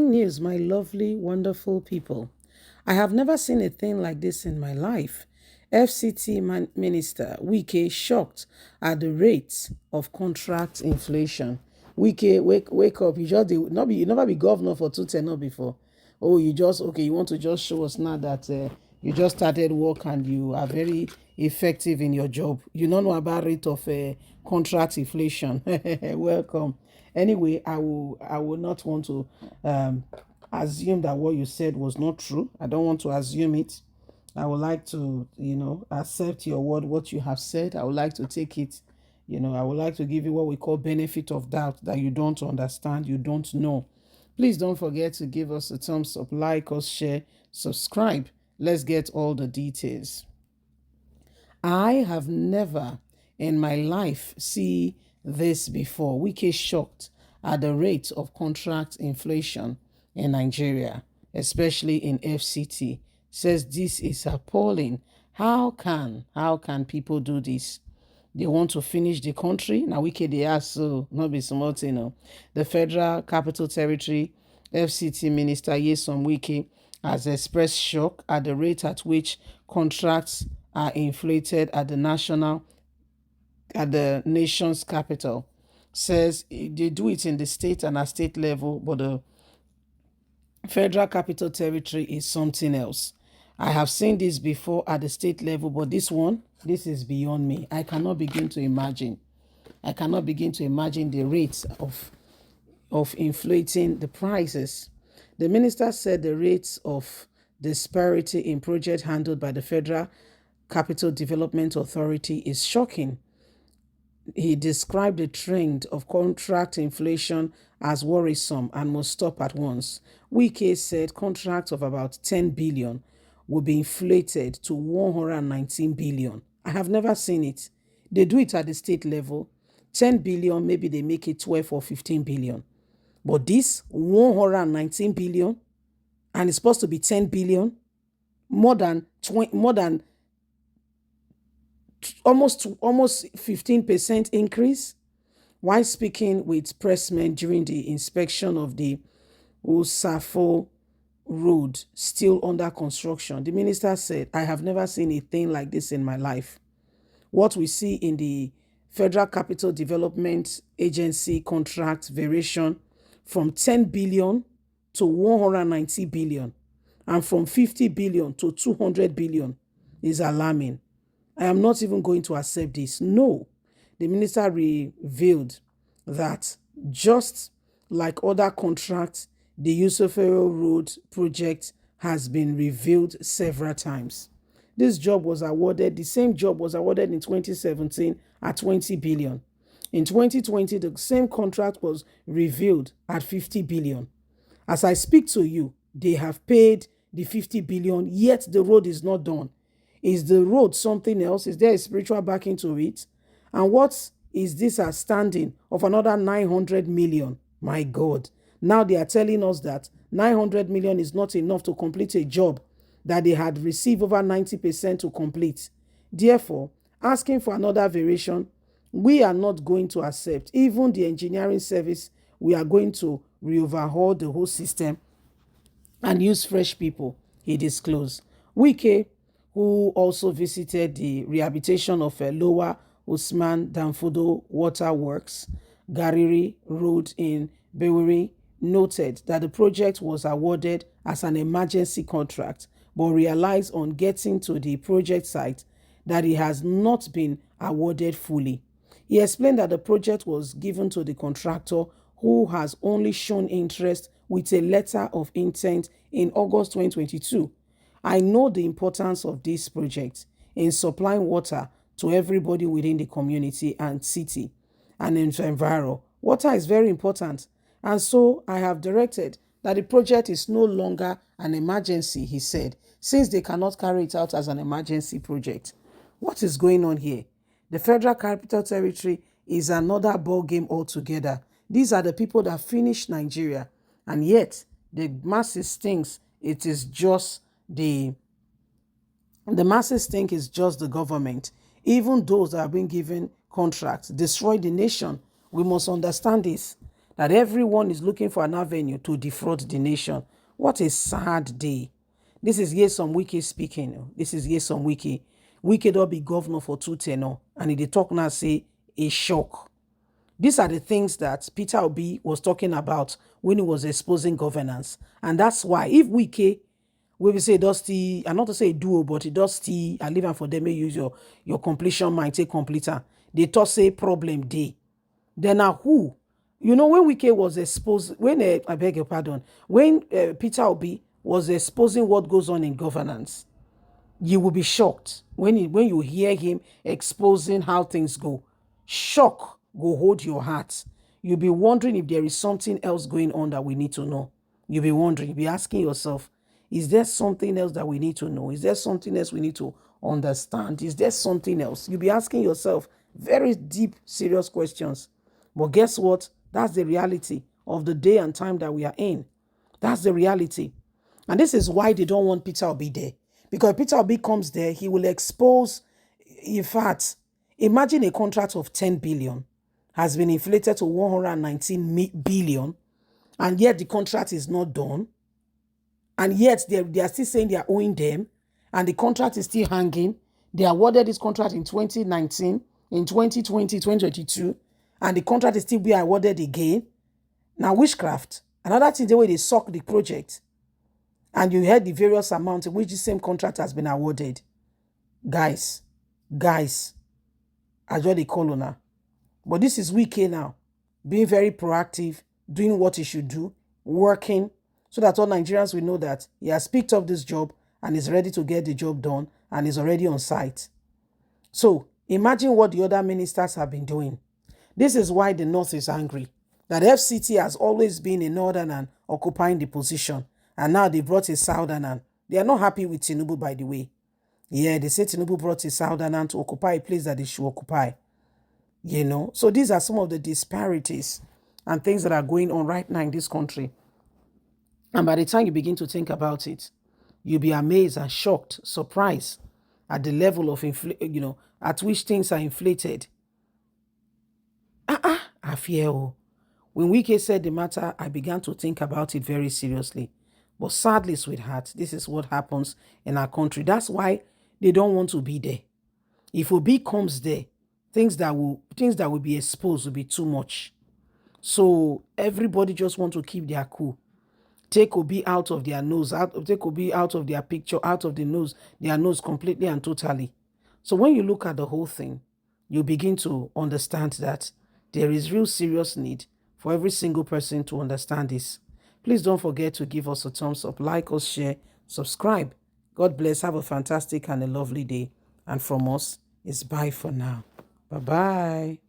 News, my lovely, wonderful people. I have never seen a thing like this in my life. FCT Minister Wike shocked at the rates of contract inflation. Wike, wake up. You never be governor for 2 tenure before. Oh, you want to just show us now that you just started work and you are very effective in your job. You don't know about rate of contract inflation. Welcome. Anyway, I will not want to assume that what you said was not true. I don't want to assume it. I would like to, accept your word, what you have said. I would like to take it. I would like to give you what we call benefit of doubt, that you don't understand, you don't know. Please don't forget to give us a thumbs up, like us, share, subscribe. Let's get all the details. I have never in my life see this before. Wike shocked at the rate of contract inflation in Nigeria, especially in FCT. Says this is appalling. How can people do this? They want to finish the country. Now Wike they ask, so not be smart, The Federal Capital Territory FCT Minister Nyesom Wike has expressed shock at the rate at which contracts are inflated at the nation's capital. Says they do it in the state and at state level, but the Federal Capital Territory is something else. I have seen this before at the state level, but this is beyond me. I cannot begin to imagine. The rates of inflating the prices. The minister said the rates of disparity in projects handled by the Federal Capital Development Authority is shocking. He described the trend of contract inflation as worrisome and must stop at once. Wike said contracts of about 10 billion will be inflated to 119 billion. I have never seen it. They do it at the state level. 10 billion, maybe they make it 12 or 15 billion. But this 119 billion, and it's supposed to be 10 billion, almost 15% increase. While speaking with pressmen during the inspection of the Usafo Road, still under construction, the minister said, I have never seen a thing like this in my life. What we see in the Federal Capital Development Agency contract variation from 10 billion to 190 billion and from 50 billion to 200 billion is alarming. I am not even going to accept this. No, the minister revealed that just like other contracts, the Usafo Road project has been revealed several times. The same job was awarded in 2017 at 20 billion. In 2020, the same contract was revealed at 50 billion. As I speak to you, they have paid the 50 billion, yet the road is not done. Is the road something else? Is there a spiritual backing to it? And what is this outstanding of another 900 million? My God. Now they are telling us that 900 million is not enough to complete a job that they had received over 90% to complete. Therefore, asking for another variation, we are not going to accept. Even the engineering service, we are going to re-overhaul the whole system and use fresh people, he disclosed. Wike, who also visited the rehabilitation of a Lower Usman Danfodo Water Works, Gariri Road in Bewiri, noted that the project was awarded as an emergency contract, but realized on getting to the project site that it has not been awarded fully. He explained that the project was given to the contractor, who has only shown interest with a letter of intent in August 2022. I know the importance of this project in supplying water to everybody within the community and city and environment. Water is very important, and so I have directed that the project is no longer an emergency, he said, since they cannot carry it out as an emergency project. What is going on here? The Federal Capital Territory is another ball game altogether. These are the people that finished Nigeria, and yet the masses thinks it is just the masses think it's just the government. Even those that have been given contracts destroy the nation. We must understand this. that everyone is looking for an avenue to defraud the nation. What a sad day. This is Yesom Wike speaking. This is Yesom Wike. Wike don't be governor for 2 tenure, and he dey talk now say a shock. These are the things that Peter Obi was talking about when he was exposing governance. And that's why if Wike, we say dusty, and not to say duo, but it does still, I leave am for them, use your completion mind, take completer. They thought say problem day. Then now who? You know, when Wike was exposed, when, I beg your pardon, when Peter Obi was exposing what goes on in governance, you will be shocked when you hear him exposing how things go. Shock go hold your heart. You'll be wondering if there is something else going on that we need to know. You'll be wondering, you'll be asking yourself, is there something else that we need to know? Is there something else we need to understand? Is there something else? You'll be asking yourself very deep, serious questions. But guess what? That's the reality of the day and time that we are in. That's the reality. And this is why they don't want Peter Obi there. Because if Peter Obi comes there, he will expose, in fact, imagine a contract of 10 billion has been inflated to 119 billion, and yet the contract is not done. And yet they are still saying they are owing them, and the contract is still hanging. They awarded this contract in 2019, in 2020, 2022, and the contract is still being awarded again. Now, witchcraft. Another thing, the way they suck the project. And you heard the various amounts in which the same contract has been awarded. Guys, I just the colonel. But this is Wike now, being very proactive, doing what he should do, working, so that all Nigerians will know that he has picked up this job and is ready to get the job done and is already on site. So imagine what the other ministers have been doing. This is why the North is angry. That FCT has always been a northerner occupying the position. And now they brought a southerner. They are not happy with Tinubu, by the way. Yeah, they say Tinubu brought a southerner to occupy a place that they should occupy. You know, so these are some of the disparities and things that are going on right now in this country. And by the time you begin to think about it, you'll be amazed and shocked, surprised at the level of at which things are inflated. I fear. When Wike said the matter, I began to think about it very seriously. But sadly, sweetheart, this is what happens in our country. That's why they don't want to be there. If Obi comes there, things that will be exposed will be too much. So everybody just want to keep their cool. Take Obi out of their nose, take Obi out of their picture, out of their nose completely and totally. So when you look at the whole thing, you begin to understand that there is real serious need for every single person to understand this. Please don't forget to give us a thumbs up, like us, share, subscribe. God bless. Have a fantastic and a lovely day. And from us, it's bye for now. Bye-bye.